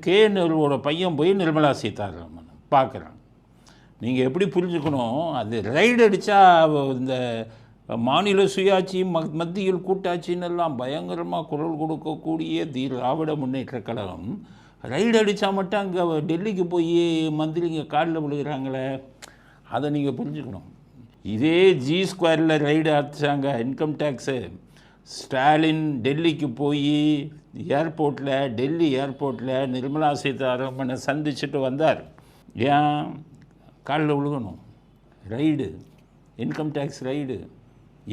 கேஎன்ஆரோட பையன் போய் நிர்மலா சீதாராமன் பார்க்குறாங்க. நீங்கள் எப்படி புரிஞ்சுக்கணும், அது ரைடு அடித்தா இந்த மாநில சுயாட்சி மத்தியில் கூட்டாட்சின்னு எல்லாம் பயங்கரமாக குரல் கொடுக்கக்கூடிய திராவிட முன்னேற்ற கழகம் ரைடு அடித்தா மட்டும் அங்கே டெல்லிக்கு போய் மந்திரிங்க காலில் விழுகிறாங்களே, அதை நீங்கள் புரிஞ்சுக்கணும். இதே G2 ரைடு அடித்தாங்க இன்கம் டேக்ஸு. ஸ்டாலின் டெல்லிக்கு போய் டெல்லி ஏர்போர்ட்டில் நிர்மலா சீதாராமனை சந்திச்சுட்டு வந்தார். ஏன் காலில் விழுகணும்? Raid, income tax raid.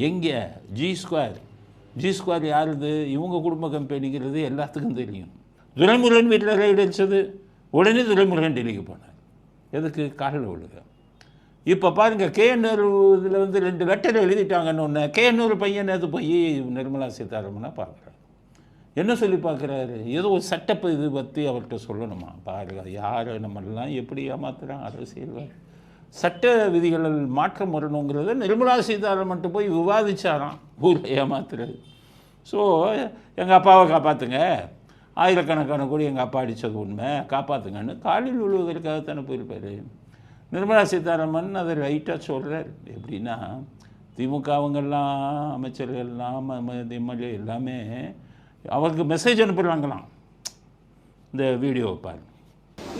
எங்கே? G2 யாருது? இவங்க குடும்ப கம்பெனிங்கிறது எல்லாத்துக்கும் தெரியும். துரைமுருகன் வீட்டில் ரைடு அடித்தது, உடனே துரைமுருகன் டெல்லிக்கு போனார். எதுக்கு? காலில் விழுக. இப்போ பாருங்கள், கேஎன்ஆர் இதில் 2 லெட்டர் எழுதிட்டாங்கன்னு ஒன்று. கேஎன்ஆர் பையன் அது போய் நிர்மலா சீதாராமனை பார்க்குறாரு. என்ன சொல்லி பார்க்குறாரு? ஏதோ ஒரு சட்டப்பை இது பற்றி அவர்கிட்ட சொல்லணுமா? பாருங்கள், யாரை நம்மெல்லாம் எப்படி ஏமாத்துறான் அரசியல். சட்ட விதிகளில் மாற்றம் வரணுங்கிறத நிர்மலா சீதாராமன்ட்டு போய் விவாதிச்சாராம், ஊரில் ஏமாத்துறது. ஸோ எங்கள் அப்பாவை காப்பாற்றுங்க, ஆயிரக்கணக்கான கோடி எங்கள் அப்பா அடித்தது உண்மை, காப்பாற்றுங்கன்னு காலில் விழுவதற்காகத்தானே போயிருப்பார். நிர்மலா சீதாராமன் அதை ரைட்டாக சொல்கிறார். எப்படின்னா, திமுகவங்கெல்லாம் அமைச்சர்கள்லாம் எம்எல்ஏ எல்லாமே அவருக்கு மெசேஜ் அனுப்புகிறாங்களாம். இந்த வீடியோவை பாருங்க.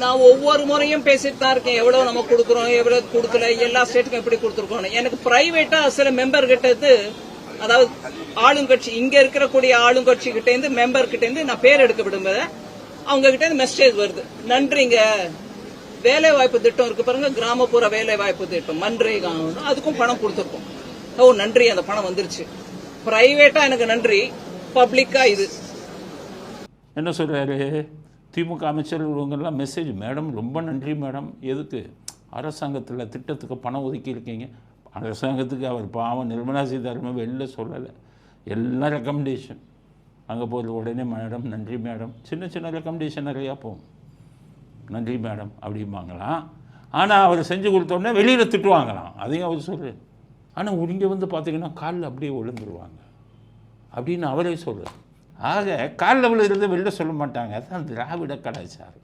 நான் ஒவ்வொரு முறையும் பேசிட்டு தான் இருக்கேன், எவ்வளவு நம்ம கொடுக்குறோம், எவ்வளவு கொடுக்கல, எல்லா ஸ்டேட்டுக்கும் எப்படி கொடுத்துருக்கோம். எனக்கு பிரைவேட்டா சில மெம்பர் கிட்ட, அதாவது ஆளுங்கட்சி, இங்க இருக்கக்கூடிய ஆளுங்கட்சி கிட்ட இருந்து மெம்பர் கிட்ட இருந்து நான் பேர் எடுக்க விடும்போது அவங்க கிட்ட இருந்து மெசேஜ் வருது, நன்றிங்க, வேலை வாய்ப்பு திட்டம் இருக்கு பாருங்க, கிராமப்புற வேலை வாய்ப்பு திட்டம், மன்ரேகா, அதுக்கும் பணம் கொடுத்துருக்கோம். ஓ நன்றி, அந்த பணம் வந்துருச்சு. பிரைவேட்டா எனக்கு நன்றி, பப்ளிக்கா இது. என்ன சொல்றாரு? திமுக அமைச்சர்கள் இவங்கெல்லாம் மெசேஜ், மேடம் ரொம்ப நன்றி மேடம். எதுக்கு? அரசாங்கத்தில் திட்டத்துக்கு பணம் ஒதுக்கி இருக்கீங்க. அரசாங்கத்துக்கு அவர் பாவம் நிர்மலா சீதாராமன் வெளில சொல்லலை, எல்லாம் ரெக்கமெண்டேஷன். அங்கே போகிற உடனே மேடம் நன்றி மேடம், சின்ன சின்ன ரெக்கமெண்டேஷன் நிறையா போகும், நன்றி மேடம் அப்படிம்பாங்களாம். ஆனால் அவர் செஞ்சு கொடுத்தோடனே வெளியில் திட்டுவாங்களாம், அதையும் அவர் சொல்கிறார். ஆனால் இங்கே பார்த்தீங்கன்னா காலில் அப்படியே விழுந்துருவாங்க அப்படின்னு அவரே சொல்கிறார். ஆக காலில் விழுகிறது வெளில சொல்ல மாட்டாங்க. அதுதான் திராவிட கலாச்சாரம்.